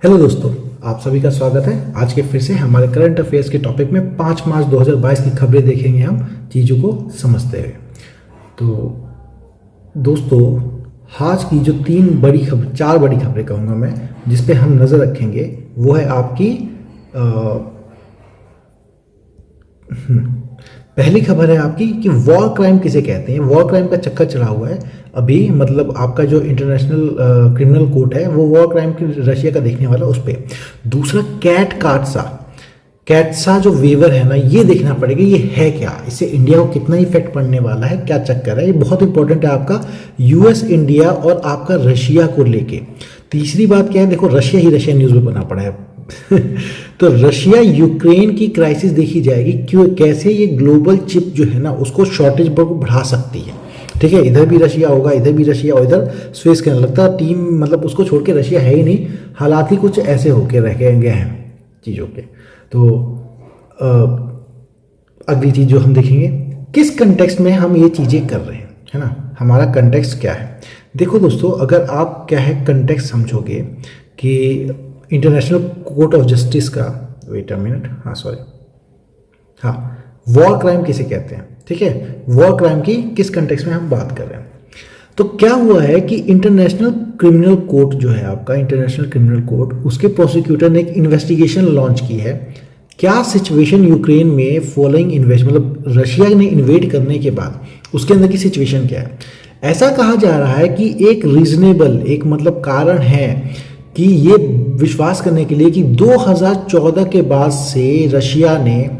Hello दोस्तों, आप सभी का स्वागत है। आज के फिर से हमारे करंट अफेयर्स के टॉपिक में 5 मार्च 2022 की खबरें देखेंगे हम चीज़ों को समझते हुए। तो दोस्तों, आज की जो 4 बड़ी खबरें कहूँगा मैं, जिस पे हम नज़र रखेंगे वो है आपकी पहली खबर है आपकी कि वॉर क्राइम किसे कहते हैं। वॉर क्राइम का चक्कर चला हुआ है अभी, मतलब आपका जो इंटरनेशनल क्रिमिनल कोर्ट है वो वॉर क्राइम की रशिया का देखने वाला उस पर। दूसरा कैटसा जो वेवर है ना, ये देखना पड़ेगा ये है क्या, इससे इंडिया को कितना इफेक्ट पड़ने वाला है, क्या चक्कर है। ये बहुत इंपॉर्टेंट है आपका यूएस इंडिया और आपका रशिया को लेके। तीसरी बात क्या है, देखो रशिया न्यूज़ में बना पड़ा है तो रशिया यूक्रेन की क्राइसिस देखी जाएगी, क्यों कैसे ये ग्लोबल चिप जो है ना उसको शॉर्टेज बढ़ा सकती है। ठीक है, इधर भी रशिया होगा, इधर भी रशिया और इधर स्विस करने लगता है टीम, मतलब उसको छोड़ के रशिया है ही नहीं। हालात ही कुछ ऐसे होके रह गए हैं चीज़ों के। तो अगली चीज़ जो हम देखेंगे, किस कंटेक्स्ट में हम ये चीज़ें कर रहे हैं, है ना, हमारा कंटेक्स्ट क्या है। देखो दोस्तों, अगर आप क्या है कंटेक्स्ट समझोगे कि इंटरनेशनल कोर्ट ऑफ जस्टिस का, wait a minute, war crime किसे कहते हैं। ठीक है, वॉर क्राइम की किस कंटेक्स्ट में हम बात कर रहे हैं। तो क्या हुआ है कि इंटरनेशनल क्रिमिनल कोर्ट जो है आपका, इंटरनेशनल क्रिमिनल कोर्ट, उसके प्रोसिक्यूटर ने एक इन्वेस्टिगेशन लॉन्च की है। क्या सिचुएशन यूक्रेन में फॉलोइंग इन्वेस्ट, मतलब रशिया ने इन्वेड करने के बाद उसके अंदर की सिचुएशन क्या है। ऐसा कहा जा रहा है कि एक रीजनेबल, एक मतलब कारण है कि ये विश्वास करने के लिए कि 2014 के बाद से रशिया ने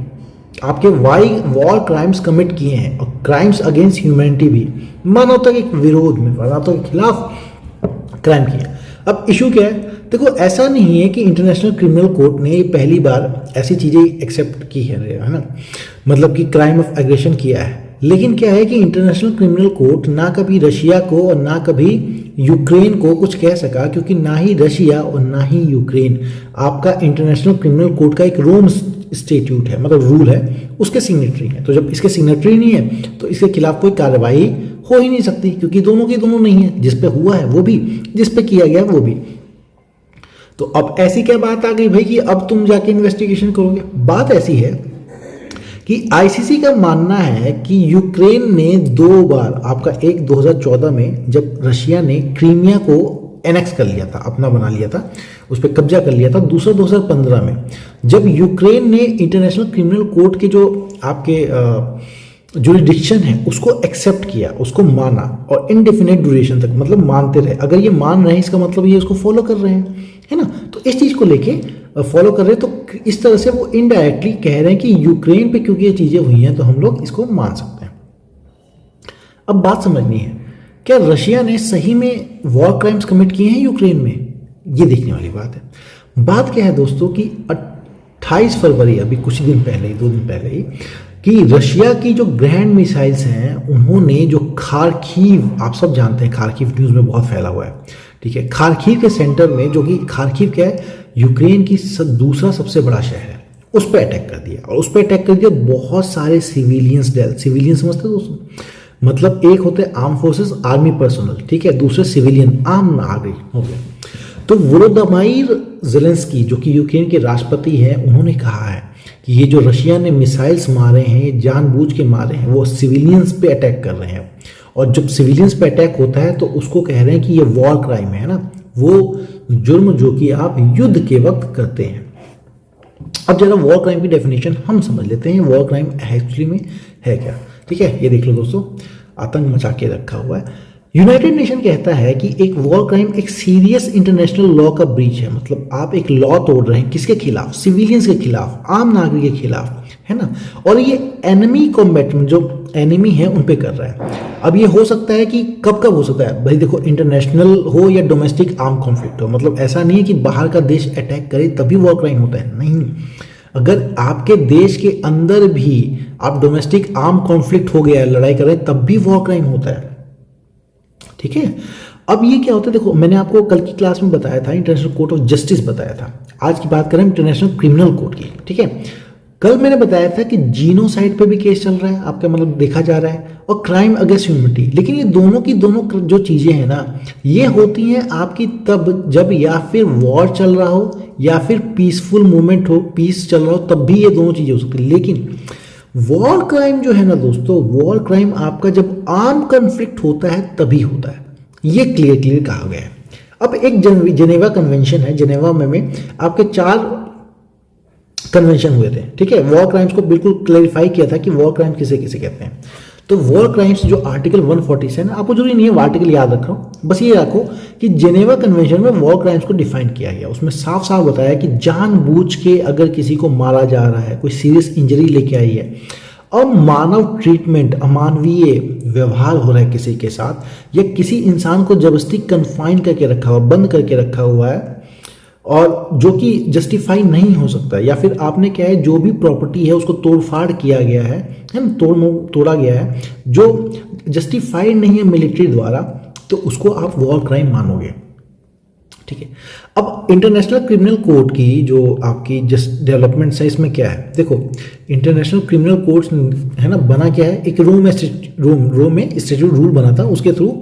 आपके वॉर क्राइम्स कमिट किए हैं, और क्राइम्स अगेंस्ट ह्यूमैनिटी भी, मानवता के विरोध में, मानवता के खिलाफ क्राइम किए। अब इशू क्या है, देखो ऐसा नहीं है कि इंटरनेशनल क्रिमिनल कोर्ट ने पहली बार ऐसी चीज़ें एक्सेप्ट की है ना, मतलब कि क्राइम ऑफ एग्रेशन किया है। लेकिन क्या है कि इंटरनेशनल क्रिमिनल कोर्ट ना कभी रशिया को और ना कभी यूक्रेन को कुछ कह सका, क्योंकि ना ही रशिया और ना ही यूक्रेन आपका इंटरनेशनल क्रिमिनल कोर्ट का एक रोम स्टेट्यूट है, मतलब रूल है, उसके सिग्नेटरी है। तो जब इसके सिग्नेटरी नहीं है तो इसके खिलाफ कोई कार्रवाई हो ही नहीं सकती, क्योंकि दोनों की दोनों नहीं है, जिस पे हुआ है वो भी, जिस पे किया गया वो भी। तो अब ऐसी क्या बात आ गई भाई कि अब तुम जाके इन्वेस्टिगेशन करोगे। बात ऐसी है कि आईसीसी का मानना है कि यूक्रेन ने 2 बार, आपका एक 2014 में जब रशिया ने क्रीमिया को एनेक्स कर लिया था, अपना बना लिया था, उस पर कब्जा कर लिया था। दूसरा 2015 में जब यूक्रेन ने इंटरनेशनल क्रिमिनल कोर्ट के जो आपके जुरिडिक्शन है उसको एक्सेप्ट किया, उसको माना, और इनडेफिनेट ड्यूरेशन तक, मतलब मानते रहे। अगर ये मान रहे हैं इसका मतलब ये उसको फॉलो कर रहे हैं, है ना। तो इस चीज़ को लेके फॉलो कर रहे हैं, तो इस तरह से वो इनडायरेक्टली कह रहे हैं कि यूक्रेन पे क्योंकि ये चीज़ें हुई हैं तो हम लोग इसको मान सकते हैं। अब बात समझनी है, क्या रशिया ने सही में वॉर क्राइम्स कमिट किए हैं यूक्रेन में, ये देखने वाली बात है। बात क्या है दोस्तों कि 28 फरवरी, अभी कुछ दिन पहले ही, 2 दिन पहले ही, कि रशिया की जो ग्रैंड मिसाइल्स हैं उन्होंने जो खार्किव, आप सब जानते हैं खार्किव न्यूज़ में बहुत फैला हुआ है, ठीक है, खार्किव के सेंटर में, जो कि खार्किव क्या है, यूक्रेन की दूसरा सबसे बड़ा शहर है, उस पर अटैक कर दिया। और उस पर अटैक कर दिया बहुत सारे सिविलियंस समझते हो दोस्तों, मतलब एक होते हैं आर्म फोर्सेस, आर्मी पर्सनल, ठीक है, दूसरे सिविलियन आम नागरिक हो गए। तो वोलोदिमीर ज़ेलेंस्की जो कि यूक्रेन के राष्ट्रपति हैं, उन्होंने कहा है कि ये जो रशिया ने मिसाइल्स मारे हैं, जानबूझ के मारे हैं, वो सिविलियंस पे अटैक कर रहे हैं। और जब सिविलियंस पे अटैक होता है तो उसको कह रहे हैं कि ये वॉर क्राइम है ना, वो जुर्म जो कि आप युद्ध के वक्त करते हैं। अब जरा वॉर क्राइम की डेफिनेशन हम समझ लेते हैं, वॉर क्राइम एक्चुअली में है क्या। ठीक है, ये देख लो दोस्तों, आतंक मचा के रखा हुआ है। यूनाइटेड नेशन कहता है कि एक वॉर क्राइम एक सीरियस इंटरनेशनल लॉ का ब्रीच है, मतलब आप एक लॉ तोड़ रहे हैं, किसके खिलाफ, सिविलियंस के खिलाफ, आम नागरिक के खिलाफ, है ना। और ये एनिमी कॉम्बैटमेंट, जो एनिमी है उन पे कर रहा है। अब ये हो सकता है कि कब हो सकता है भाई, देखो इंटरनेशनल हो या डोमेस्टिक आर्म कॉन्फ्लिक्ट हो, मतलब ऐसा नहीं है कि बाहर का देश अटैक करे तभी वॉर क्राइम होता है, नहीं। अगर आपके देश के अंदर भी आप डोमेस्टिक आर्म कॉन्फ्लिक्ट हो गया, लड़ाई कर रहे हैं, तब भी वॉर क्राइम होता है। ठीक है, अब ये क्या होता है, देखो मैंने आपको कल की क्लास में बताया था, इंटरनेशनल कोर्ट ऑफ जस्टिस बताया था। आज की बात करें इंटरनेशनल क्रिमिनल कोर्ट की। ठीक है, कल मैंने बताया था कि जीनोसाइड पे भी केस चल रहा है आपका, मतलब देखा जा रहा है, और क्राइम अगेंस्ट ह्यूमैनिटी। लेकिन ये दोनों की दोनों जो चीज़ें हैं ना, ये होती हैं आपकी तब जब या फिर वॉर चल रहा हो या फिर पीसफुल मूवमेंट हो, पीस चल रहा हो, तब भी ये दोनों चीज़ें हो सकती है। लेकिन वॉर क्राइम जो है ना दोस्तों, वॉर क्राइम आपका जब आर्म कन्फ्लिक्ट होता है तभी होता है, ये क्लियर कहा गया है। अब एक जेनेवा कन्वेंशन है, जेनेवा में आपके 4 कन्वेंशन हुए थे, ठीक है। वॉर क्राइम्स को बिल्कुल क्लैरिफाई किया था कि वॉर क्राइम किसे किसे कहते हैं। तो वॉर क्राइम्स जो आर्टिकल 140 है ना, आपको जरूरी नहीं है आर्टिकल याद रखो, बस ये रखो कि जेनेवा कन्वेंशन में वॉर क्राइम्स को डिफाइन किया गया। उसमें साफ साफ बताया कि जानबूझ के अगर किसी को मारा जा रहा है, कोई सीरियस इंजरी लेके आई है, अमानव ट्रीटमेंट, अमानवीय व्यवहार हो रहा है किसी के साथ, या किसी इंसान को जबरदस्ती कन्फाइन करके रखा हुआ, बंद करके रखा हुआ है, और जो कि जस्टिफाई नहीं हो सकता, या फिर आपने क्या है जो भी प्रॉपर्टी है उसको तोड़फाड़ किया गया है ना, तोड़ा गया है, जो जस्टिफाइड नहीं है मिलिट्री द्वारा, तो उसको आप वॉर क्राइम मानोगे, ठीक है। अब इंटरनेशनल क्रिमिनल कोर्ट की जो आपकी जस्ट डेवलपमेंट्स है, इसमें क्या है देखो, इंटरनेशनल क्रिमिनल कोर्ट है ना, बना क्या है, एक रोम में स्टैट्यूट रूल बना था, उसके थ्रू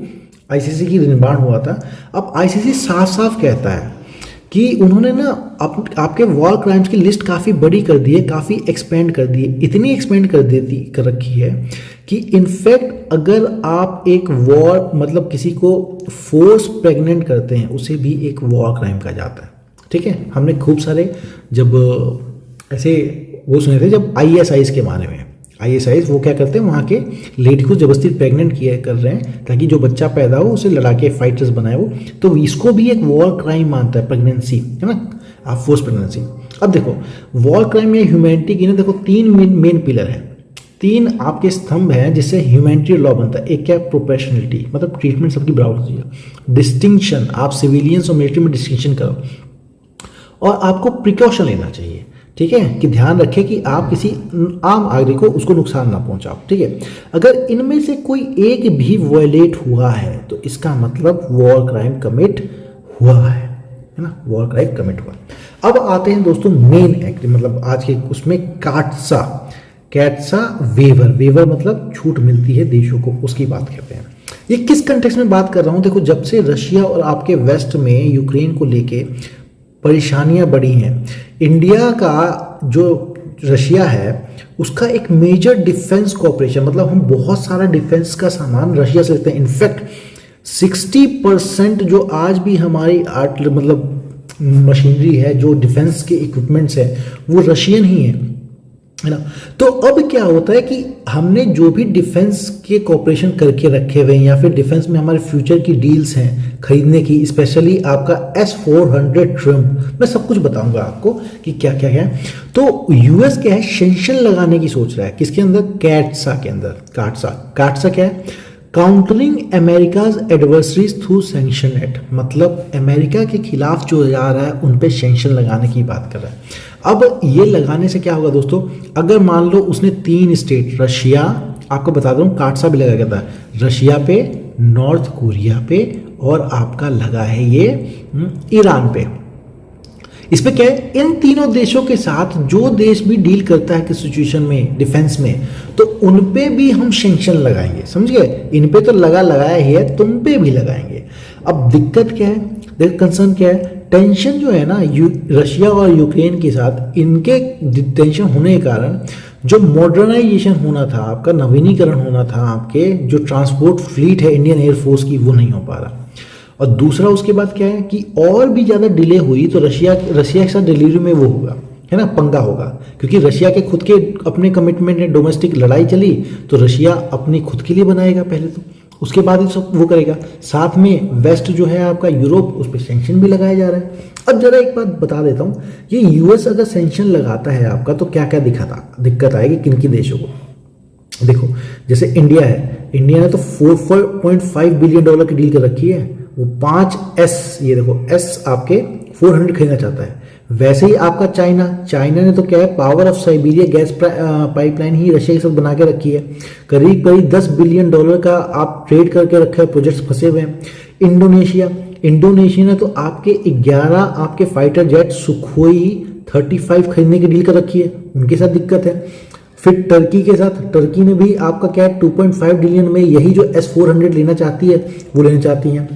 आईसीसी की निर्माण हुआ था। अब आईसीसी साफ साफ कहता है कि उन्होंने ना आपके वॉर क्राइम्स की लिस्ट काफ़ी बड़ी कर दी है, काफ़ी एक्सपेंड कर दी है, इतनी एक्सपेंड कर रखी है कि इनफैक्ट अगर आप एक वॉर मतलब किसी को फोर्स प्रेग्नेंट करते हैं, उसे भी एक वॉर क्राइम कहा जाता है, ठीक है। हमने खूब सारे जब ऐसे वो सुने थे जब ISIs के बारे में, ISIs वो क्या करते हैं, वहाँ के लेडी को जबरदस्ती प्रेग्नेंट कर रहे हैं ताकि जो बच्चा पैदा हो उसे लड़ाके फाइटर्स बनाए वो, तो इसको भी एक वॉर क्राइम मानता है, प्रेगनेंसी है ना, आप फोर्स प्रेगनेंसी। अब देखो वॉर क्राइम या ह्यूमैनिटी की ना देखो 3 मेन पिलर है, 3 आपके स्तंभ हैं जिससे ह्यूमैनिटी लॉ बनता है। एक क्या है, प्रोपोर्शनलिटी, मतलब ट्रीटमेंट सबकी बराबर होती है। डिस्टिंक्शन, आप सिविलियंस और मिलिट्री में डिस्टिंक्शन करो, और आपको प्रिकॉशन लेना चाहिए, ठीक है, कि ध्यान रखें कि आप किसी आम आदमी को उसको नुकसान ना पहुंचाओ, ठीक है। अगर इनमें से कोई एक भी वायलेट हुआ है तो इसका मतलब वॉर क्राइम कमिट हुआ है ना, वॉर क्राइम कमिट हुआ। अब आते हैं दोस्तों मेन एक्ट, मतलब आज के उसमें कैट्सा वेवर मतलब छूट मिलती है देशों को, उसकी बात करते हैं। ये किस कंटेक्स्ट में बात कर रहा हूं, देखो जब से रशिया और आपके वेस्ट में यूक्रेन को लेके परेशानियां बढ़ी हैं, इंडिया का जो रशिया है उसका एक मेजर डिफेंस कॉपरेशन, मतलब हम बहुत सारा डिफेंस का सामान रशिया से लेते हैं। इनफैक्ट 60% जो आज भी हमारी मतलब मशीनरी है, जो डिफेंस के इक्विपमेंट्स है, वो रशियन ही है ना। तो अब क्या होता है कि हमने जो भी डिफेंस के कॉपरेशन करके रखे हुए हैं, या फिर डिफेंस में हमारे फ्यूचर की डील्स हैं खरीदने की, स्पेशली आपका S-400 ट्रम्प, मैं सब कुछ बताऊंगा आपको कि क्या क्या है। तो यूएस क्या है, सेंक्शन लगाने की सोच रहा है, किसके अंदर, कैट्सा के अंदर। काटसा क्या है, countering America's adversaries through sanction act, मतलब अमेरिका के खिलाफ जो जा रहा है उन पे सैंक्शन लगाने की बात कर रहा है। अब ये लगाने से क्या होगा दोस्तों, अगर मान लो उसने 3 स्टेट, रशिया, आपको बता दूं काटसा भी लगा गया था, रशिया पे, नॉर्थ कोरिया पे, और आपका लगा है ये ईरान पे। इस पे क्या है, इन तीनों देशों के साथ जो देश भी डील करता है किस सिचुएशन में, डिफेंस में, तो उन पे भी हम सैंक्शन लगाएंगे, समझ गए। इन पे तो लगाया ही है, तुम पे भी लगाएंगे। अब दिक्कत क्या है, देखो कंसर्न क्या है, टेंशन जो है ना रशिया और यूक्रेन के साथ, इनके टेंशन होने के कारण जो मॉडर्नाइजेशन होना था आपका, नवीनीकरण होना था आपके जो ट्रांसपोर्ट फ्लीट है इंडियन एयरफोर्स की, वो नहीं हो पा रहा। और दूसरा उसके बाद क्या है कि और भी ज़्यादा डिले हुई तो रशिया के साथ डिलीवरी में वो होगा, है ना, पंगा होगा, क्योंकि रशिया के खुद के अपने कमिटमेंट है, डोमेस्टिक लड़ाई चली तो रशिया अपनी खुद के लिए बनाएगा पहले, तो उसके बाद ही सब वो करेगा। साथ में वेस्ट जो है आपका यूरोप, उस पर सैंक्शन भी लगाया जा रहा है। अब जरा एक बात बता देता हूँ, ये यूएस अगर सैंक्शन लगाता है आपका तो क्या क्या दिक्कत आएगी किन की देशों को। देखो जैसे इंडिया है, इंडिया ने तो $4.5 बिलियन की डील कर रखी है, वो 5S, ये देखो S आपके 400 खरीदना चाहता है। वैसे ही आपका चाइना ने तो क्या है, power of Siberia gas pipeline he Russia के साथ बना के रखी है, करीब $10 बिलियन का आप ट्रेड करके रखा है, प्रोजेक्ट्स फंसे हुए हैं। इंडोनेशिया ने तो आपके 11 आपके फाइटर जेट सुखोई 35 खरीदने की डील कर रखी है, उनके साथ दिक्कत है। फिर टर्की के साथ, टर्की ने भी आपका क्या है 2.5 बिलियन में यही जो S-400 लेना चाहती है वो लेना चाहती हैं।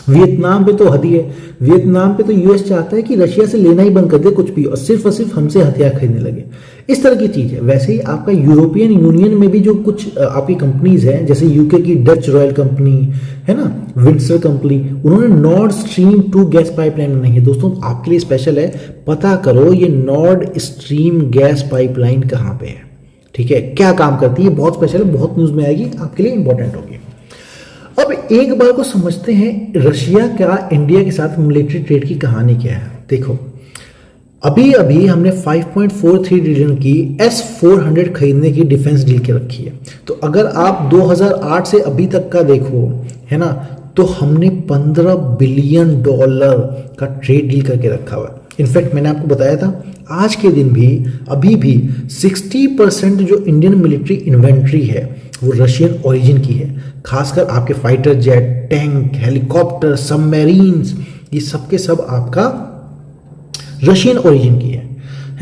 वियतनाम पे तो हद ही है, वियतनाम पे तो यूएस चाहता है कि रशिया से लेना ही बंद कर दे कुछ भी और सिर्फ हमसे हथियार खरीदने लगे, इस तरह की चीज है। वैसे ही आपका यूरोपियन यूनियन में भी जो कुछ आपकी कंपनीज हैं, जैसे यूके की डच रॉयल कंपनी है ना, विंडसर कंपनी, उन्होंने नॉर्ड स्ट्रीम 2 गैस पाइपलाइन बनाई है। दोस्तों आपके लिए स्पेशल है, पता करो ये नॉर्ड स्ट्रीम गैस पाइपलाइन कहाँ पे है, ठीक है, क्या काम करती है, बहुत स्पेशल है, बहुत न्यूज में आएगी, आपके लिए इंपॉर्टेंट होगी। अब एक बार को समझते हैं रशिया का इंडिया के साथ मिलिट्री ट्रेड की कहानी क्या है। देखो अभी अभी हमने 5.43 ट्रिलियन की S-400 खरीदने की डिफेंस डील के रखी है। तो अगर आप 2008 से अभी तक का देखो है ना, तो हमने $15 बिलियन का ट्रेड डील करके रखा हुआ है। इनफैक्ट मैंने आपको बताया था आज के दिन भी अभी भी 60% जो इंडियन मिलिट्री इन्वेंट्री है वो रशियन ओरिजिन की है। खासकर आपके fighter jet, tank, helicopter, submarines, ये सब के सब आपका रशियन ओरिजिन की है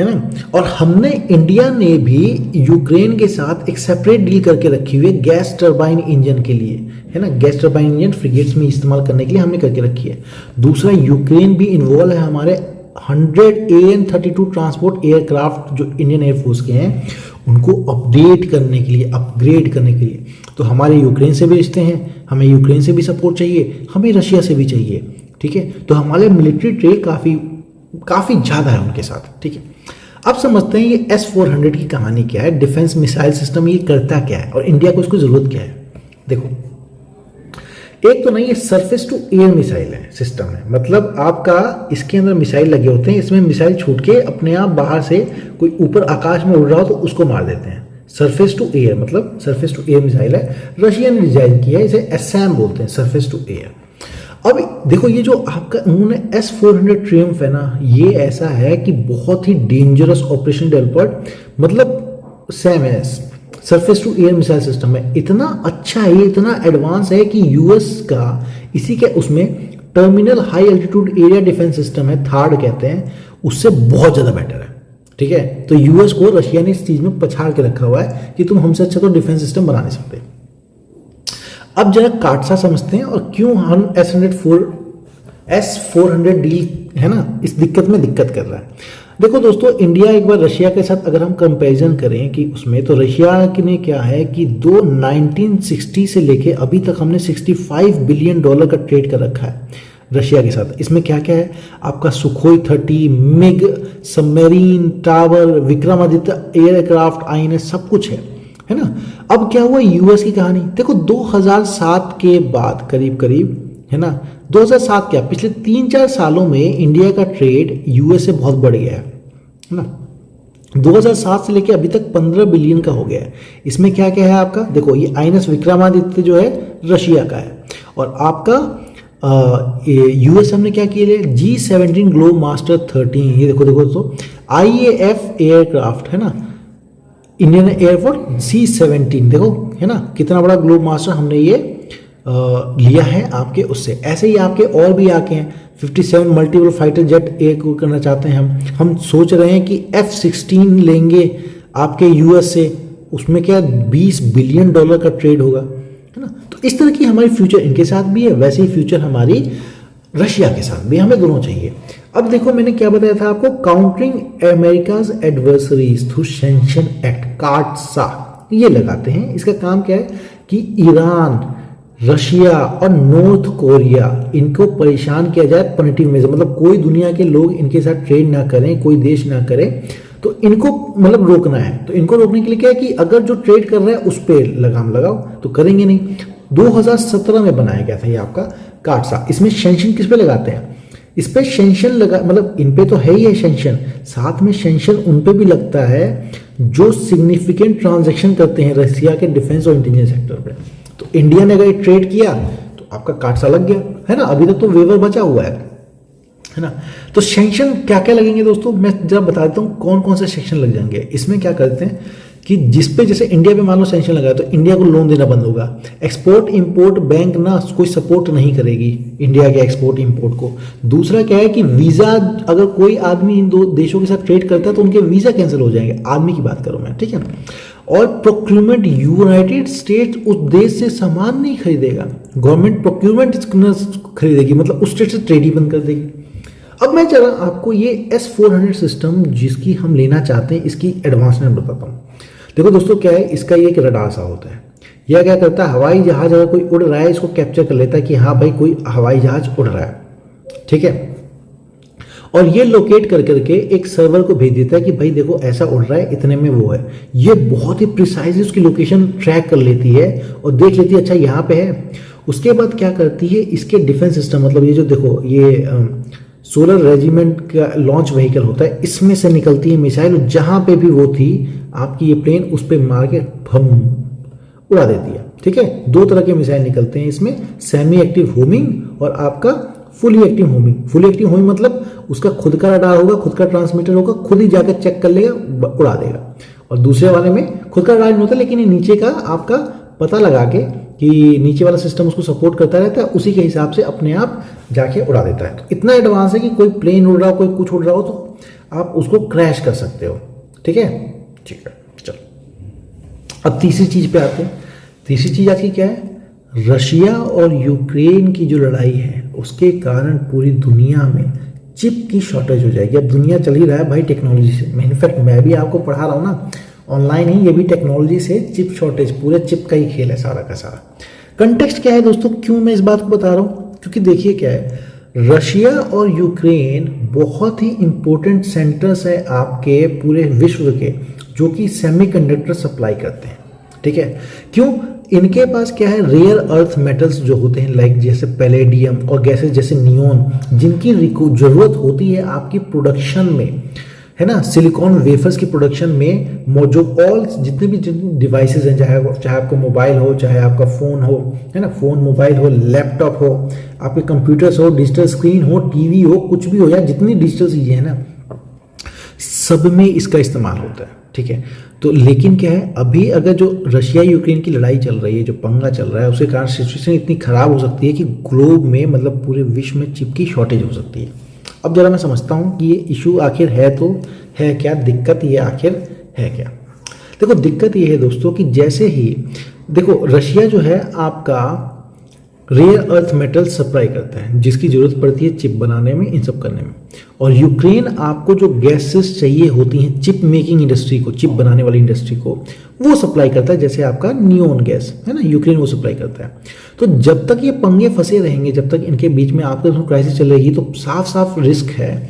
ना। और हमने इंडिया ने भी यूक्रेन के साथ एक सेपरेट डील करके रखी हुई है गैस टरबाइन इंजन के लिए, है ना, गैस टरबाइन इंजन फ्रिगेट्स में इस्तेमाल करने के लिए हमने करके रखी है। दूसरा यूक्रेन भी इन्वॉल्व है हमारे 100 AN-32 ट्रांसपोर्ट एयरक्राफ्ट जो इंडियन एयरफोर्स के हैं उनको अपडेट करने के लिए, अपग्रेड करने के लिए। तो हमारे यूक्रेन से भी रिश्ते हैं, हमें यूक्रेन से भी सपोर्ट चाहिए, हमें रशिया से भी चाहिए, ठीक है। तो हमारे मिलिट्री ट्रेड काफ़ी ज़्यादा है उनके साथ, ठीक है। अब समझते हैं ये S-400 की कहानी क्या है, डिफेंस मिसाइल सिस्टम ये करता क्या है और इंडिया को इसको ज़रूरत क्या है। देखो एक तो नहीं, ये सरफेस टू एयर मिसाइल है सिस्टम है, मतलब आपका इसके अंदर मिसाइल लगे होते हैं, इसमें मिसाइल छूट के अपने आप बाहर से कोई ऊपर आकाश में उड़ रहा हो तो उसको मार देते हैं। सरफेस टू एयर मतलब सरफेस टू एयर मिसाइल है, रशियन डिजाइन की है, इसे एसएम बोलते हैं, सरफेस टू एयर। अब देखो ये जो आपका उन्होंने S-400 ट्रियम्फ है ना, ये ऐसा है कि बहुत ही डेंजरस ऑपरेशन डेवलपर्ड, मतलब सैम है, surface to air missile system है, इतना अच्छा है, इतना एडवांस है कि यूएस का इसी के उसमें terminal high altitude area defence system है, थार्ड कहते हैं, उससे बहुत ज़्यादा बेटर है, ठीक है। तो यूएस को रशिया ने इस चीज़ में पछाड़ के रखा हुआ है कि तुम हमसे अच्छा तो डिफेंस सिस्टम बना नहीं सकते। अब जरा काटसा समझते हैं और क्यों हम S-400 डील है ना इस दिक्कत में दिक्कत कर रहा है। देखो दोस्तों, इंडिया एक बार रशिया के साथ अगर हम कंपैरिजन करें कि उसमें, तो रशिया ने क्या है कि 1960 से लेके अभी तक हमने $65 बिलियन का ट्रेड कर रखा है रशिया के साथ। इसमें क्या क्या है, आपका Sukhoi 30, MiG, submarine, tower, Vikramaditya aircraft, INS, सब कुछ है ना। अब क्या हुआ यूएस की कहानी, देखो 2007 के बाद करीब करीब है ना, 2007 क्या पिछले 3-4 सालों में इंडिया का ट्रेड यूएस से बहुत बढ़ गया है ना। 2007 से लेके अभी तक 15 बिलियन का हो गया है। इसमें क्या क्या है आपका, देखो ये आईएनएस विक्रमादित्य जो है रशिया का है, और आपका यूएस हमने क्या किया है, G17 ग्लोब मास्टर 13, ये देखो दोस्तों, IAF एयरक्राफ्ट है ना, इंडियन एयरफोर्स C17, देखो है ना कितना बड़ा ग्लोब मास्टर हमने ये लिया है आपके उससे। ऐसे ही आपके और भी आके हैं 57 मल्टीपल फाइटर जेट एक करना चाहते हैं हम सोच रहे हैं कि F-16 लेंगे आपके यूएस से, उसमें क्या 20 बिलियन डॉलर का ट्रेड होगा, है ना। तो इस तरह की हमारी फ्यूचर इनके साथ भी है, वैसे ही फ्यूचर हमारी रशिया के साथ भी, हमें दोनों चाहिए। अब देखो मैंने क्या बताया था आपको, countering America's adversaries through sanction act, CAATSA, ये लगाते हैं। इसका काम क्या है कि ईरान, रशिया और नॉर्थ कोरिया, इनको परेशान किया जाए पनिटिव मेजर, मतलब कोई दुनिया के लोग इनके साथ ट्रेड ना करें, कोई देश ना करे, तो इनको मतलब रोकना है। तो इनको रोकने के लिए क्या है कि अगर जो ट्रेड कर रहा है उस पर लगाम लगाओ, तो करेंगे नहीं। 2017 में बनाया गया था ये आपका काटसा। इसमें सेंक्शन किस पे लगाते हैं, इस पे सेंक्शन लगा, मतलब इन पे तो है ही है सेंक्शन, साथ में सेंक्शन उन पे भी लगता है जो सिग्निफिकेंट ट्रांजैक्शन करते हैं रशिया के डिफेंस और इंटेलिजेंस सेक्टर पे। तो इंडिया ने अगर ट्रेड किया तो आपका काटसा लग गया, है ना। अभी तक तो वेवर बचा हुआ है ना। तो सेंक्शन क्या क्या लगेंगे दोस्तों, मैं जरा बता देता हूँ कौन कौन से सेक्शन लग जाएंगे। इसमें क्या करते हैं कि जिस पे जैसे इंडिया पे मान लो सैंक्शन लगा है तो इंडिया को लोन देना बंद होगा, एक्सपोर्ट इंपोर्ट बैंक ना कोई सपोर्ट नहीं करेगी इंडिया के एक्सपोर्ट इंपोर्ट को। दूसरा क्या है कि वीज़ा, अगर कोई आदमी इन दो देशों के साथ ट्रेड करता है तो उनके वीज़ा कैंसिल हो जाएंगे, आदमी की बात करूँ मैं, ठीक है। और प्रोक्यूरमेंट, यूनाइटेड स्टेट उस देश से सामान नहीं खरीदेगा, गवर्नमेंट प्रोक्यूरमेंट खरीदेगी, मतलब उस स्टेट से ट्रेड ही बंद कर देगी। अब मैं चला आपको ये S-400 सिस्टम जिसकी हम लेना चाहते हैं इसकी एडवांसमेंट बताता हूँ। देखो दोस्तों क्या है, इसका ये एक रडार सा होता है, यह क्या करता है, हवाई जहाज अगर कोई उड़ रहा है इसको कैप्चर कर लेता है कि हाँ भाई कोई हवाई जहाज उड़ रहा है, ठीक है। और ये लोकेट कर करके एक सर्वर को भेज देता है कि भाई देखो ऐसा उड़ रहा है, इतने में वो है। ये बहुत ही प्रिसाइजली उसकी लोकेशन ट्रैक कर लेती है और देख लेती है अच्छा यहाँ पे है। उसके बाद क्या करती है, इसके डिफेंस सिस्टम, मतलब ये जो देखो ये सोलर रेजिमेंट का लॉन्च व्हीकल होता है, इसमें से निकलती है मिसाइल, जहां पे भी वो थी आपकी ये प्लेन उस पर मार के भम उड़ा देती है, ठीक है। दो तरह के मिसाइल निकलते हैं इसमें, सेमी एक्टिव होमिंग और आपका fully active homing. Fully active homing मतलब उसका खुद का रडार होगा, खुद का ट्रांसमीटर होगा, खुद ही जाकर चेक कर लेगा, उड़ा देगा। और दूसरे वाले में खुद का रडार नहीं होता, लेकिन नीचे का आपका पता लगा के कि नीचे वाला सिस्टम उसको सपोर्ट करता रहता है, उसी के हिसाब से अपने आप जाके उड़ा देता है। तो इतना एडवांस है कि कोई प्लेन उड़ रहा हो, कोई कुछ उड़ रहा हो तो आप उसको क्रैश कर सकते हो, ठीक है। ठीक है, चलो अब तीसरी चीज पे आते हैं। तीसरी चीज आज की क्या है, रशिया और यूक्रेन की जो लड़ाई है उसके कारण पूरी दुनिया में चिप की शॉर्टेज हो जाएगी। अब दुनिया चल ही रहा है भाई टेक्नोलॉजी से, इनफैक्ट मैं भी आपको पढ़ा रहा हूँ ना ऑनलाइन ही, ये भी टेक्नोलॉजी से चिप शॉर्टेज, पूरे चिप का ही खेल है सारा का सारा। कंटेक्स्ट क्या है दोस्तों, क्यों मैं इस बात को बता रहा हूँ, क्योंकि देखिए क्या है, रशिया और यूक्रेन बहुत ही इंपॉर्टेंट सेंटर्स है आपके पूरे विश्व के, जो कि सेमीकंडक्टर सप्लाई करते हैं, ठीक है। क्यों, इनके पास क्या है, रेयर अर्थ मेटल्स जो होते हैं लाइक जैसे पैलेडियम और गैसेस जैसे नियोन, जिनकी जरूरत होती है आपकी प्रोडक्शन में, है ना, सिलिकॉन वेफर्स की प्रोडक्शन में मौजूद ऑल जितने भी डिवाइसेस हैं, चाहे आपको मोबाइल हो, चाहे आपका फ़ोन हो, है ना, फ़ोन मोबाइल हो, लैपटॉप हो, आपके कंप्यूटर्स हो, डिजिटल स्क्रीन हो, टीवी हो, कुछ भी हो, या जितनी डिजिटल चीज़ें हैं ना, सब में इसका इस्तेमाल होता है, ठीक है। तो लेकिन क्या है, अभी अगर जो रशिया यूक्रेन की लड़ाई चल रही है, जो पंगा चल रहा है, उसके कारण सिचुएशन इतनी ख़राब हो सकती है कि ग्लोब में, मतलब पूरे विश्व में चिप की शॉर्टेज हो सकती है। अब जरा मैं समझता हूँ कि ये इशू आखिर है तो है क्या, दिक्कत ये आखिर है क्या। देखो दिक्कत ये है दोस्तों कि जैसे ही देखो रशिया जो है आपका रेयर अर्थ मेटल सप्लाई करता है, जिसकी जरूरत पड़ती है चिप बनाने में, इन सब करने में, और यूक्रेन आपको जो गैसेस चाहिए होती हैं चिप मेकिंग इंडस्ट्री को, चिप बनाने वाली इंडस्ट्री को, वो सप्लाई करता है, जैसे आपका नियोन गैस है ना, यूक्रेन वो सप्लाई करता है। तो जब तक ये पंगे फंसे रहेंगे, जब तक इनके बीच में आपके क्राइसिस चलेगी, तो साफ साफ रिस्क है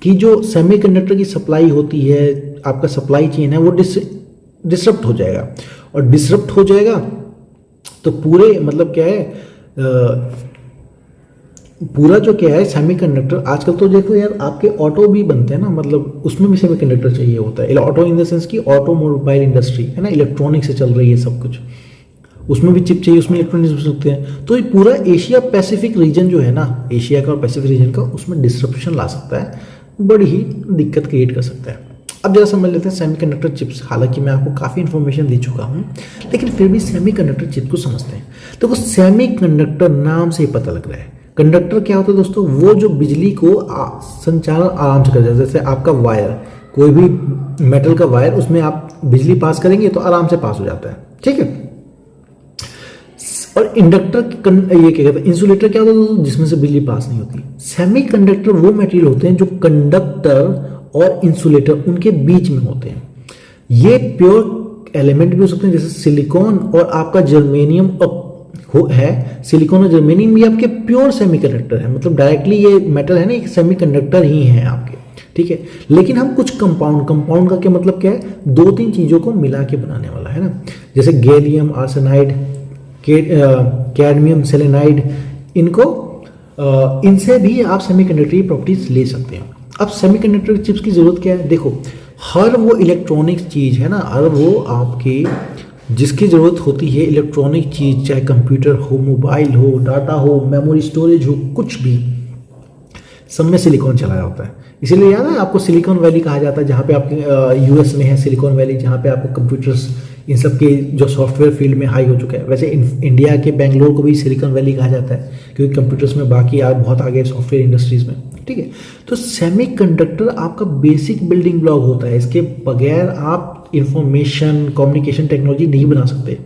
कि जो सेमीकंडक्टर की सप्लाई होती है, आपका सप्लाई चेन है, वो डिसरप्ट हो जाएगा, और डिसरप्ट हो जाएगा तो पूरे मतलब क्या है, पूरा जो क्या है सेमीकंडक्टर, आजकल तो देखो यार आपके ऑटो भी बनते हैं ना, मतलब उसमें भी सेमीकंडक्टर चाहिए होता है। ऑटो इन द सेंस की ऑटोमोबाइल इंडस्ट्री है ना, इलेक्ट्रॉनिक से चल रही है सब कुछ, उसमें भी चिप चाहिए, उसमें इलेक्ट्रॉनिक्स हो सकते हैं। तो ये पूरा एशिया पैसिफिक रीजन जो है ना, एशिया का और पैसिफिक रीजन का, उसमें डिस्ट्रप्शन ला सकता है, बड़ी ही दिक्कत क्रिएट कर सकता है। अब जरा समझ लेते हैं सेमीकंडक्टर चिप्स। हालांकि मैं आपको काफ़ी इन्फॉर्मेशन दे चुका हूँ, लेकिन फिर भी सेमीकंडक्टर चिप को समझते हैं। तो वो सेमीकंडक्टर नाम से ही पता लग रहा है। कंडक्टर क्या होता है दोस्तों, वो जो बिजली को संचालन आराम से कर जाता है। जैसे आपका वायर, कोई भी मेटल का वायर, उसमें आप बिजली पास करेंगे तो आराम से पास हो जाता है, ठीक है। और इंडक्टर ये क्या कहते हैं, इंसुलेटर क्या होता है दोस्तों, जिसमें से बिजली पास नहीं होती। सेमीकंडक्टर वो मटेरियल होते हैं जो कंडक्टर और इंसुलेटर उनके बीच में होते हैं। ये प्योर एलिमेंट भी हो सकते हैं, जैसे सिलिकॉन और आपका जर्मेनियम है। सिलिकॉन और जर्मेनियम भी आपके प्योर सेमीकंडक्टर है, मतलब डायरेक्टली ये मेटल है ना, एक सेमीकंडक्टर ही है आपके, ठीक है। लेकिन हम कुछ कंपाउंड का क्या मतलब क्या है, दो तीन चीजों को मिला के बनाने वाला है ना, जैसे गैलियम आर्सेनाइड, कैडमियम सेलेनाइड, इनसे भी आप सेमीकंडक्टर की प्रॉपर्टीज ले सकते हैं। अब सेमीकंडक्टर चिप्स की जरूरत क्या है, देखो हर वो इलेक्ट्रॉनिक चीज है ना, हर वो आपकी जिसकी ज़रूरत होती है इलेक्ट्रॉनिक चीज़, चाहे कंप्यूटर हो, मोबाइल हो, डाटा हो, मेमोरी स्टोरेज हो, कुछ भी, सब में सिलिकॉन चला होता है। इसीलिए याद है आपको सिलिकॉन वैली कहा जाता है, जहाँ पे आपके यूएस में है सिलिकॉन वैली, जहाँ पे आपको कंप्यूटर्स इन सब के जो सॉफ्टवेयर फील्ड में हाई हो चुका है। वैसे इंडिया के बेंगलोर को भी सिलिकॉन वैली कहा जाता है, क्योंकि कंप्यूटर्स में बाकी आप बहुत आगे सॉफ्टवेयर इंडस्ट्रीज में, ठीक है। तो सेमीकंडक्टर आपका बेसिक बिल्डिंग ब्लॉक होता है, इसके बगैर आप इंफॉर्मेशन कम्युनिकेशन टेक्नोलॉजी नहीं बना सकते।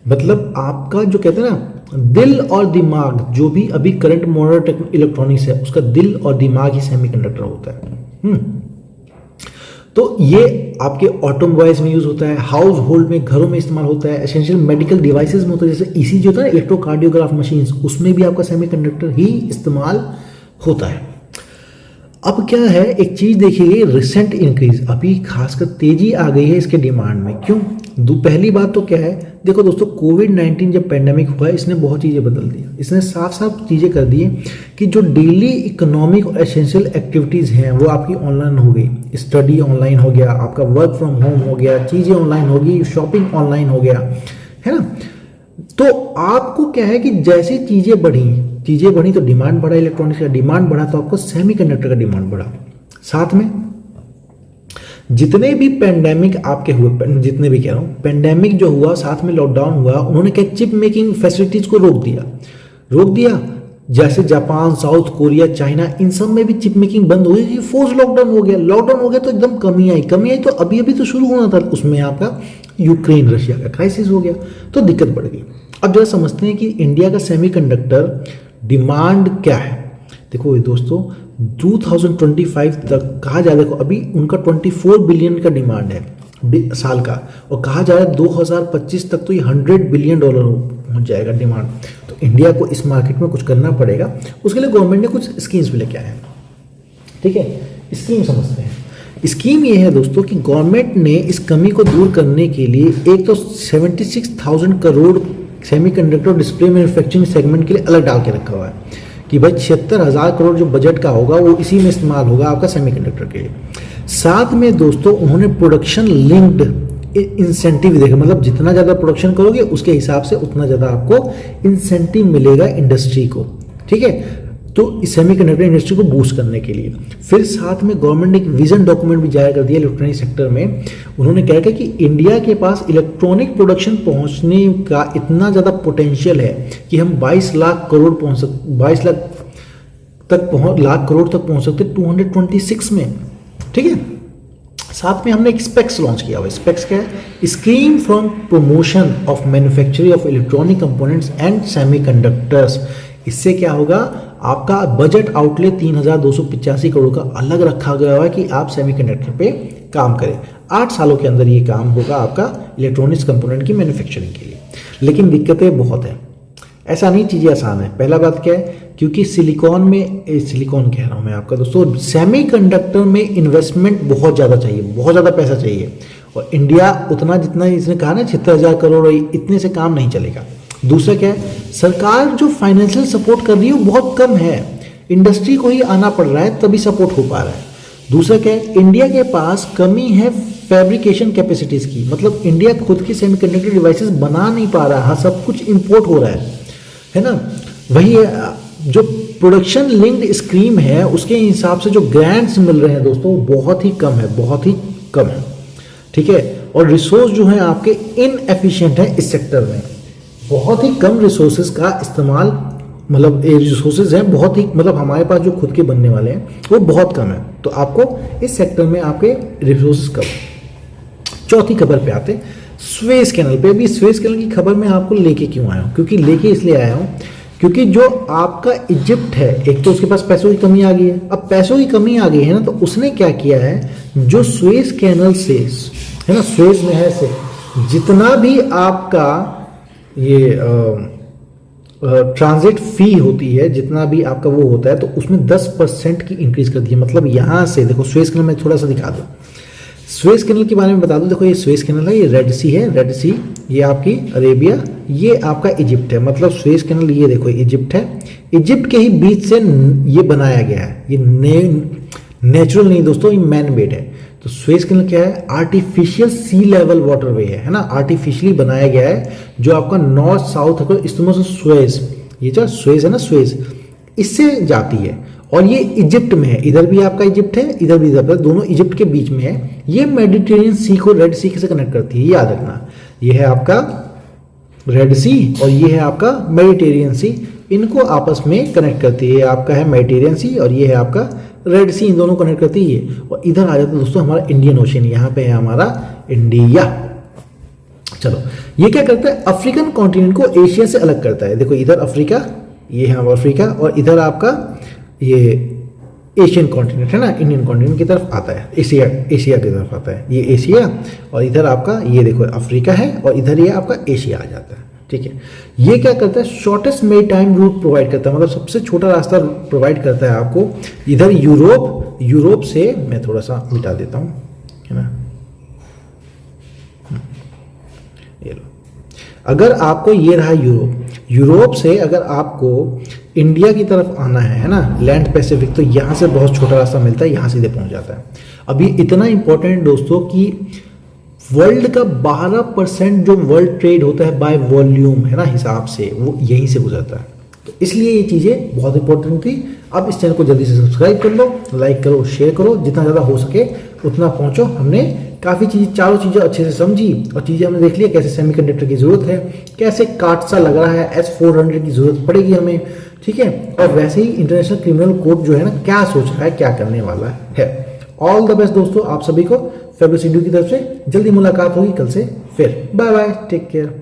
मतलब आपका जो कहते हैं ना दिल और दिमाग, जो भी अभी करंट मॉडर्न इलेक्ट्रॉनिक्स है उसका दिल और दिमाग ही सेमीकंडक्टर होता है। तो ये आपके ऑटोमोबाइल्स में यूज होता है, हाउस होल्ड में घरों में इस्तेमाल होता है, एसेंशियल मेडिकल डिवाइसेस में होता है, जैसे ईसीजी होता है ना इलेक्ट्रोकार्डियोग्राफ मशीन्स, उसमें भी आपका सेमीकंडक्टर ही इस्तेमाल होता है। अब क्या है, एक चीज देखिए रिसेंट इंक्रीज, अभी खासकर तेजी आ गई है इसके डिमांड में। क्यों? पहली बात तो क्या है, देखो दोस्तों कोविड-19 जब पेंडेमिक हुआ इसने बहुत चीज़ें बदल दी। इसने साफ साफ चीज़ें कर दी कि जो डेली इकोनॉमिक और एसेंशियल एक्टिविटीज़ हैं वो आपकी ऑनलाइन हो गई। स्टडी ऑनलाइन हो गया, आपका वर्क फ्रॉम होम हो गया, चीज़ें ऑनलाइन हो गई, शॉपिंग ऑनलाइन हो गया, है ना। तो आपको क्या है कि जैसी चीज़ें बढ़ी तो डिमांड बढ़ा, इलेक्ट्रॉनिक्स का डिमांड बढ़ा तो आपको सेमीकंडक्टर का डिमांड बढ़ा। साथ में जितने भी पेंडेमिक आपके हुए, जितने भी कह रहा हूँ पेंडेमिक जो हुआ, साथ में लॉकडाउन हुआ, उन्होंने क्या चिप मेकिंग फैसिलिटीज को रोक दिया। जैसे जापान, साउथ कोरिया, चाइना, इन सब में भी चिप मेकिंग बंद हो गई, फोर्स लॉकडाउन हो गया तो एकदम कमी आई तो अभी तो शुरू होना था, उसमें आपका यूक्रेन रशिया का क्राइसिस हो गया तो दिक्कत बढ़ गई। अब जरा समझते हैं कि इंडिया का सेमीकंडक्टर डिमांड क्या है। देखो दोस्तों 2025 तक कहा जा रहा है, देखो अभी उनका 24 बिलियन का डिमांड है साल का, और कहा जा रहा है 2025 तक तो ये $100 बिलियन हो जाएगा डिमांड। तो इंडिया को इस मार्केट में कुछ करना पड़ेगा, उसके लिए गवर्नमेंट ने कुछ स्कीम्स भी लेके आए हैं, ठीक है। स्कीम समझते हैं। स्कीम ये है दोस्तों कि गवर्नमेंट ने इस कमी को दूर करने के लिए एक तो 76,000 crore semiconductor display manufacturing segment के लिए अलग डाल के रखा हुआ है कि भाई 76,000 करोड़ जो बजट का होगा वो इसी में इस्तेमाल होगा आपका सेमीकंडक्टर के लिए। साथ में दोस्तों उन्होंने प्रोडक्शन लिंक्ड इंसेंटिव देखा, मतलब जितना ज़्यादा प्रोडक्शन करोगे उसके हिसाब से उतना ज़्यादा आपको इंसेंटिव मिलेगा इंडस्ट्री को, ठीक है। तो इस सेमीकंडक्टर इंडस्ट्री को बूस्ट करने के लिए फिर साथ में गवर्नमेंट ने एक विजन डॉक्यूमेंट भी जारी कर दिया इलेक्ट्रॉनिक सेक्टर में। उन्होंने कहा कि इंडिया के पास इलेक्ट्रॉनिक प्रोडक्शन पहुंचने का इतना ज़्यादा पोटेंशियल है कि हम 22 लाख करोड़ तक पहुंच सकते 2026 में, ठीक है। साथ में हमने एक स्पेक्स लॉन्च किया हुआ। स्पेक्स क्या है? Scheme for promotion of manufacturing of electronic components and semiconductors. इससे क्या होगा, आपका बजट आउटले 3,285 करोड़ का अलग रखा गया है कि आप सेमीकंडक्टर पे काम करें। 8 सालों के अंदर ये काम होगा आपका इलेक्ट्रॉनिक्स कंपोनेंट की मैन्युफैक्चरिंग के लिए। लेकिन दिक्कतें बहुत हैं, ऐसा नहीं चीज़ें आसान है। पहला बात क्या है, क्योंकि सिलिकॉन कह रहा हूँ मैं आपका दोस्तों, सेमीकंडक्टर में इन्वेस्टमेंट बहुत ज़्यादा चाहिए, बहुत ज़्यादा पैसा चाहिए, और इंडिया उतना जितना इसने कहा ना 76,000 करोड़, इतने से काम नहीं चलेगा। दूसरा क्या है, सरकार जो फाइनेंशियल सपोर्ट कर रही है वो बहुत कम है, इंडस्ट्री को ही आना पड़ रहा है तभी सपोर्ट हो पा रहा है। दूसरा क्या है, इंडिया के पास कमी है फैब्रिकेशन कैपेसिटीज़ की, मतलब इंडिया खुद की सेमीकंडक्टर डिवाइसेस बना नहीं पा रहा है, सब कुछ इंपोर्ट हो रहा है ना। वही जो प्रोडक्शन लिंक्ड स्कीम है उसके हिसाब से जो ग्रांट्स मिल रहे हैं दोस्तों बहुत ही कम है, ठीक है। और रिसोर्स जो है आपके इनएफिशिएंट है इस सेक्टर में, बहुत ही कम रिसोर्सेज का इस्तेमाल, मतलब रिसोर्सेज हैं बहुत ही, मतलब हमारे पास जो खुद के बनने वाले हैं वो बहुत कम है, तो आपको इस सेक्टर में आपके रिसोर्सेज कम। चौथी खबर पे आते, स्वेज कैनल पे। अभी स्वेज कैनल की खबर मैं आपको लेके क्यों आया हूँ, क्योंकि लेके इसलिए आया हूँ क्योंकि जो आपका इजिप्ट है, एक तो उसके पास पैसों की कमी आ गई है। अब पैसों की कमी आ गई है ना, तो उसने क्या किया है, जो स्वेज कैनल से है ना, स्वेज में है से जितना भी आपका ये ट्रांजिट फी होती है, जितना भी आपका वो होता है, तो उसमें 10% की इंक्रीज कर दी है। मतलब यहाँ से देखो स्वेज कैनल में थोड़ा सा दिखा दो, स्वेज कैनल के बारे में बता दूं। देखो ये स्वेज कैनल है, ये रेड सी है, रेड सी ये आपकी अरेबिया, ये आपका इजिप्ट है। मतलब स्वेज कैनल ये देखो इजिप्ट है, इजिप्ट के ही बीच से ये बनाया गया है, ये नेचुरल नहीं दोस्तों, ये मैन मेड है। तो स्वेज कैनल क्या है, आर्टिफिशियल सी लेवल वाटरवे है ना, आर्टिफिशियली बनाया गया है, जो आपका नॉर्थ साउथ इस्टमो से स्वेज, ये जो स्वेज है ना, स्वेज इससे जाती है, और ये इजिप्ट में है, इधर भी आपका इजिप्ट है, इधर भी इधर, दोनों इजिप्ट के बीच में है। ये मेडिटेरियन सी को रेड सी से कनेक्ट करती है, याद रखना। ये है आपका रेड सी और ये है आपका मेडिटेरियन सी, इनको आपस में कनेक्ट करती है। आपका है मेडिटेरियन सी और ये है आपका रेड सी, इन दोनों कनेक्ट करती है। और इधर आ जाता है दोस्तों हमारा इंडियन ओशन, यहाँ पे है हमारा इंडिया। चलो, ये क्या करता है, अफ्रीकन कॉन्टिनेंट को एशिया से अलग करता है। देखो इधर अफ्रीका, ये है अफ्रीका, और इधर आपका ये एशियन कॉन्टिनेंट है ना, इंडियन कॉन्टिनेंट की तरफ आता है, एशिया की तरफ आता है, ये एशिया। और इधर आपका ये देखो अफ्रीका है और इधर ये आपका एशिया आ जाता है। ठीक है, ये क्या करता है, शॉर्टेस्ट मेरीटाइम रूट प्रोवाइड करता है, मतलब सबसे छोटा रास्ता प्रोवाइड करता है आपको। इधर यूरोप से मैं थोड़ा सा मिटा देता हूँ, है ना, ये लो। अगर आपको ये रहा यूरोप से अगर आपको इंडिया की तरफ आना है ना, लैंड पैसिफिक, तो यहाँ से बहुत छोटा रास्ता मिलता है, यहाँ सीधे पहुँच जाता है। अब ये इतना इंपॉर्टेंट दोस्तों कि वर्ल्ड का 12% जो वर्ल्ड ट्रेड होता है बाय वॉल्यूम है ना हिसाब से, वो यहीं से गुजरता है। तो इसलिए ये चीज़ें बहुत इंपॉर्टेंट थी। अब इस चैनल को जल्दी से सब्सक्राइब कर लो, लाइक करो, शेयर करो, जितना ज़्यादा हो सके उतना पहुँचो। हमने काफ़ी चीज़, चारों चीज़ें अच्छे से समझी और चीज़ें हमने देख लिया, कैसे सेमीकंडक्टर की ज़रूरत है, कैसे काट सा लग रहा है, S-400 की ज़रूरत पड़ेगी हमें। ठीक है, और वैसे ही इंटरनेशनल क्रिमिनल कोर्ट जो है ना, क्या सोच रहा है, क्या करने वाला है। ऑल द बेस्ट दोस्तों आप सभी को। फेब्रुअरी की तरफ से जल्दी मुलाकात होगी कल से फिर। Bye bye, take care.